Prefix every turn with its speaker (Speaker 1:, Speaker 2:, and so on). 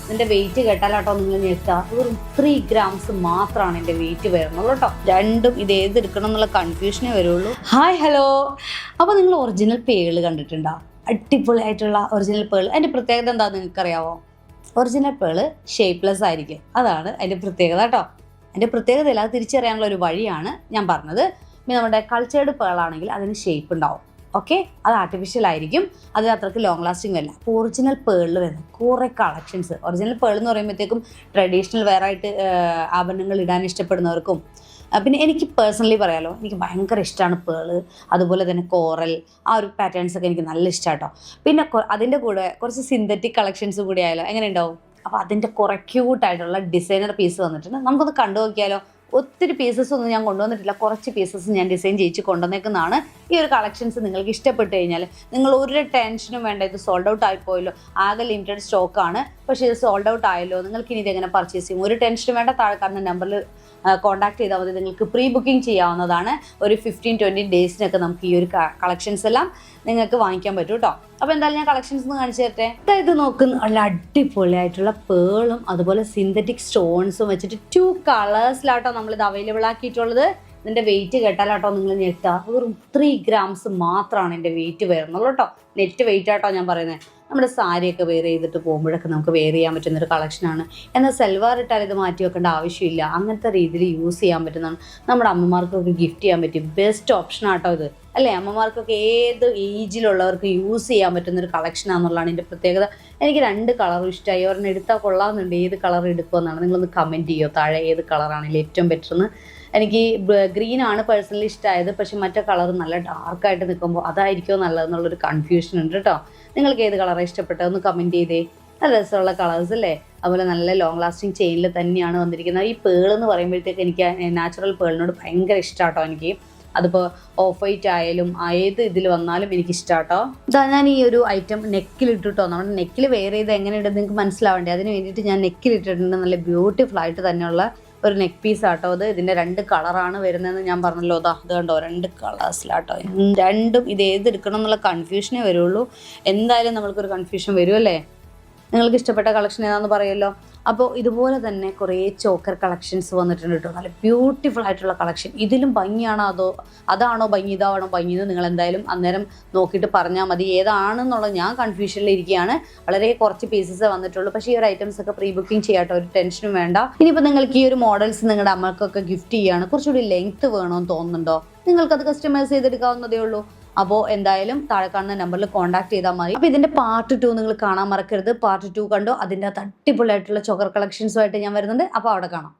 Speaker 1: ഇതിന്റെ വെയിറ്റ് കേട്ടാലാട്ടോ നിങ്ങൾ ഞെട്ടാ. വെറും 3 ഗ്രാംസ് മാത്രമാണ് എൻ്റെ വെയിറ്റ് വരുന്നുള്ളൂ കേട്ടോ. രണ്ടും ഇത് ഏതെടുക്കണം എന്നുള്ള കൺഫ്യൂഷനേ വരുള്ളൂ. Hi hello. അപ്പോൾ നിങ്ങൾ ഒറിജിനൽ പേള് കണ്ടിട്ടുണ്ടോ? അടിപൊളിയായിട്ടുള്ള ഒറിജിനൽ പേള്. അതിൻ്റെ പ്രത്യേകത എന്താണെന്ന് നിങ്ങൾക്കറിയാവോ? ഒറിജിനൽ പേള് ഷേപ്പ്ലെസ് ആയിരിക്കും. അതാണ് അതിൻ്റെ പ്രത്യേകത കേട്ടോ. അതിൻ്റെ പ്രത്യേകതയില്ല, അത് തിരിച്ചറിയാനുള്ള ഒരു വഴിയാണ് ഞാൻ പറഞ്ഞത്. പിന്നെ നമ്മുടെ കൾച്ചേർഡ് പേളാണെങ്കിൽ അതിന് ഷേപ്പ് ഉണ്ടാവും. ഓക്കെ, അത് ആർട്ടിഫിഷ്യൽ ആയിരിക്കും, അത് അത്രയ്ക്ക് ലോങ് ലാസ്റ്റിംഗ് അല്ല. അപ്പോൾ ഒറിജിനൽ പേളിൽ വരുന്ന കുറേ കളക്ഷൻസ്. ഒറിജിനൽ പേൾ എന്ന് പറയുമ്പോഴത്തേക്കും ട്രഡീഷണൽ വെയർ ആയിട്ട് ആഭരണങ്ങൾ ഇടാൻ ഇഷ്ടപ്പെടുന്നവർക്കും, പിന്നെ എനിക്ക് പേഴ്സണലി പറയാലോ, എനിക്ക് ഭയങ്കര ഇഷ്ടമാണ് പേള്. അതുപോലെ തന്നെ കോറൽ, ആ ഒരു പാറ്റേൺസ് ഒക്കെ എനിക്ക് നല്ല ഇഷ്ടമാണ് കേട്ടോ. പിന്നെ അതിൻ്റെ കൂടെ കുറച്ച് സിന്തറ്റിക് കളക്ഷൻസ് കൂടി ആയാലോ എങ്ങനെ ഉണ്ടാവും? അപ്പോൾ അതിൻ്റെ കുറേ ക്യൂട്ടായിട്ടുള്ള ഡിസൈനർ പീസ് വന്നിട്ടുണ്ട്. നമുക്കൊന്ന് കണ്ടു നോക്കിയാലോ? ഒത്തിരി പീസസ് ഒന്നും ഞാൻ കൊണ്ടുവന്നിട്ടില്ല, കുറച്ച് പീസസ് ഞാൻ ഡിസൈൻ ചെയ്യിച്ച് കൊണ്ടുവന്നേക്കുന്നതാണ്. ഈ ഒരു കളക്ഷൻസ് നിങ്ങൾക്ക് ഇഷ്ടപ്പെട്ട് കഴിഞ്ഞാൽ നിങ്ങൾ ഒരു ടെൻഷനും വേണ്ട. ഇത് സോൾഡ് ഔട്ട് ആയിപ്പോയല്ലോ, ആകെ ലിമിറ്റഡ് സ്റ്റോക്കാണ്, പക്ഷേ ഇത് സോൾഡ് ഔട്ട് ആയല്ലോ, നിങ്ങൾക്ക് ഇനി ഇതെങ്ങനെ പർച്ചേസ് ചെയ്യും? ഒരു ടെൻഷനും വേണ്ട. താഴെ കാണുന്ന നമ്പറിൽ കോൺടാക്ട് ചെയ്താൽ മതി. നിങ്ങൾക്ക് പ്രീ ബുക്കിംഗ് ചെയ്യാവുന്നതാണ്. ഒരു 15-20 ഡേയ്സിനൊക്കെ നമുക്ക് ഈ ഒരു കളക്ഷൻസ് എല്ലാം നിങ്ങൾക്ക് വാങ്ങിക്കാൻ പറ്റും കേട്ടോ. അപ്പോൾ എന്തായാലും ഞാൻ കളക്ഷൻസ് ഒന്ന് കാണിച്ചു തരട്ടെ. അതായത് നോക്കുന്ന നല്ല അടിപൊളിയായിട്ടുള്ള പേളും അതുപോലെ സിന്തറ്റിക് സ്റ്റോൺസും വെച്ചിട്ട് 2 കളേഴ്സിലാട്ടോ നമ്മളിത് അവൈലബിൾ ആക്കിയിട്ടുള്ളത്. ഇതിൻ്റെ വെയിറ്റ് കേട്ടാലാട്ടോ നിങ്ങൾ ഞെട്ടാ. വെറും 3 ഗ്രാംസ് മാത്രമാണ് എൻ്റെ വെയിറ്റ് വരുന്നുള്ളൂ കേട്ടോ. നെറ്റ് വെയിറ്റ് ആട്ടോ ഞാൻ പറയുന്നത്. നമ്മുടെ സാരിയൊക്കെ വെയർ ചെയ്തിട്ട് പോകുമ്പോഴൊക്കെ നമുക്ക് വെയർ ചെയ്യാൻ പറ്റുന്നൊരു കളക്ഷനാണ്. എന്നാൽ സൽവാർ ഇട്ടാൽ ഇത് മാറ്റി വെക്കേണ്ട ആവശ്യമില്ല. അങ്ങനത്തെ രീതിയിൽ യൂസ് ചെയ്യാൻ പറ്റുന്നതാണ്. നമ്മുടെ അമ്മമാർക്കൊക്കെ ഗിഫ്റ്റ് ചെയ്യാൻ പറ്റും. ബെസ്റ്റ് ഓപ്ഷൻ ആട്ടോ ഇത്, അല്ലേ? അമ്മമാർക്കൊക്കെ ഏത് ഏജിലുള്ളവർക്ക് യൂസ് ചെയ്യാൻ പറ്റുന്നൊരു കളക്ഷനാണെന്നുള്ളതാണ് എൻ്റെ പ്രത്യേകത. എനിക്ക് 2 കളറും ഇഷ്ടമായി. ഒരെണ്ണം എടുത്താൽ കൊള്ളാമെന്നുണ്ട്. ഏത് കളർ എടുക്കുമെന്നാണ് നിങ്ങളൊന്ന് കമൻറ്റ് ചെയ്യുമോ താഴെ, ഏത് കളറാണെങ്കിലും ഏറ്റവും ബെറ്റർ എന്ന്. എനിക്ക് ഗ്രീനാണ് പേഴ്സണലി ഇഷ്ടമായത്, പക്ഷെ മറ്റേ കളർ നല്ല ഡാർക്കായിട്ട് നിൽക്കുമ്പോൾ അതായിരിക്കുമോ നല്ലതെന്നുള്ളൊരു കൺഫ്യൂഷൻ ഉണ്ട് കേട്ടോ. നിങ്ങൾക്ക് ഏത് കളറാണ് ഇഷ്ടപ്പെട്ടതെന്ന് കമൻറ്റ് ചെയ്തേ. നല്ല രസമുള്ള കളേഴ്സ് അല്ലേ? അതുപോലെ നല്ല ലോങ് ലാസ്റ്റിംഗ് ചെയിനിൽ തന്നെയാണ് വന്നിരിക്കുന്നത്. ഈ പേൾ എന്ന് പറയുമ്പോഴത്തേക്ക് എനിക്ക് നാച്ചുറൽ പേളിനോട് ഭയങ്കര ഇഷ്ടമാട്ടോ. എനിക്ക് അതിപ്പോൾ ഓഫ് വൈറ്റ് ആയാലും ഏത് ഇതിൽ വന്നാലും എനിക്ക് ഇഷ്ടമാട്ടോ. ഇതാ ഞാൻ ഈ ഒരു ഐറ്റം നെക്കിലിട്ടിട്ടോ. നമ്മുടെ നെക്കിൽ വെയർ ചെയ്ത് എങ്ങനെയുണ്ടെന്ന് നിങ്ങൾക്ക് മനസ്സിലാവേണ്ടേ, അതിന് വേണ്ടിയിട്ട് ഞാൻ നെക്കിലിട്ടിട്ടുണ്ട്. നല്ല ബ്യൂട്ടിഫുൾ ആയിട്ട് തന്നെയുള്ള ഒരു നെക്ക് പീസ് ആട്ടോ അത്. ഇതിൻ്റെ 2 കളറാണ് വരുന്നതെന്ന് ഞാൻ പറഞ്ഞല്ലോ. അത് കണ്ടോ, 2 കളേഴ്സിലാട്ടോ. രണ്ടും ഇത് ഏതെടുക്കണം എന്നുള്ള കൺഫ്യൂഷനേ വരുള്ളൂ. എന്തായാലും നമ്മൾക്കൊരു കൺഫ്യൂഷൻ വരുമല്ലേ? നിങ്ങൾക്ക് ഇഷ്ടപ്പെട്ട കളക്ഷൻ ഏതാണെന്ന് പറയുമല്ലോ. അപ്പോൾ ഇതുപോലെ തന്നെ കുറേ ചോക്കർ കളക്ഷൻസ് വന്നിട്ടുണ്ട് കേട്ടോ. നല്ല ബ്യൂട്ടിഫുൾ ആയിട്ടുള്ള കളക്ഷൻ. ഇതിലും ഭംഗിയാണോ അതാണോ ഭംഗി, ഇതാണോ ഭംഗി എന്ന് നിങ്ങൾ എന്തായാലും അന്നേരം നോക്കിയിട്ട് പറഞ്ഞാൽ മതി. ഏതാണെന്നുള്ളത് ഞാൻ കൺഫ്യൂഷനിലിരിക്കുകയാണ്. വളരെ കുറച്ച് പീസസ് വന്നിട്ടുള്ളൂ. പക്ഷേ ഈ ഒരു ഐറ്റംസ് ഒക്കെ പ്രീ ബുക്കിംഗ് ചെയ്യാട്ടോ, ഒരു ടെൻഷനും വേണ്ട. ഇനിയിപ്പോൾ നിങ്ങൾക്ക് ഈ ഒരു മോഡൽസ് നിങ്ങളുടെ അമ്മക്കൊക്കെ ഗിഫ്റ്റ് ചെയ്യുകയാണ്, കുറച്ചുകൂടി ലെങ്ത്ത് വേണമെന്ന് തോന്നുന്നുണ്ടോ? നിങ്ങൾക്കത് കസ്റ്റമൈസ് ചെയ്തെടുക്കാവുന്നതേ ഉള്ളൂ. അപ്പോൾ എന്തായാലും താഴെ കാണുന്ന നമ്പറിൽ കോൺടാക്ട് ചെയ്താൽ മതി. അപ്പോൾ ഇതിൻ്റെ പാർട്ട് 2 നിങ്ങൾ കാണാൻ മറക്കരുത്. പാർട്ട് 2 കണ്ടോ, അതിൻ്റെ അടിപൊളിയായിട്ടുള്ള ചോക്കർ കളക്ഷൻസുമായിട്ട് ഞാൻ വരുന്നുണ്ട്. അപ്പോൾ അവിടെ കാണാം.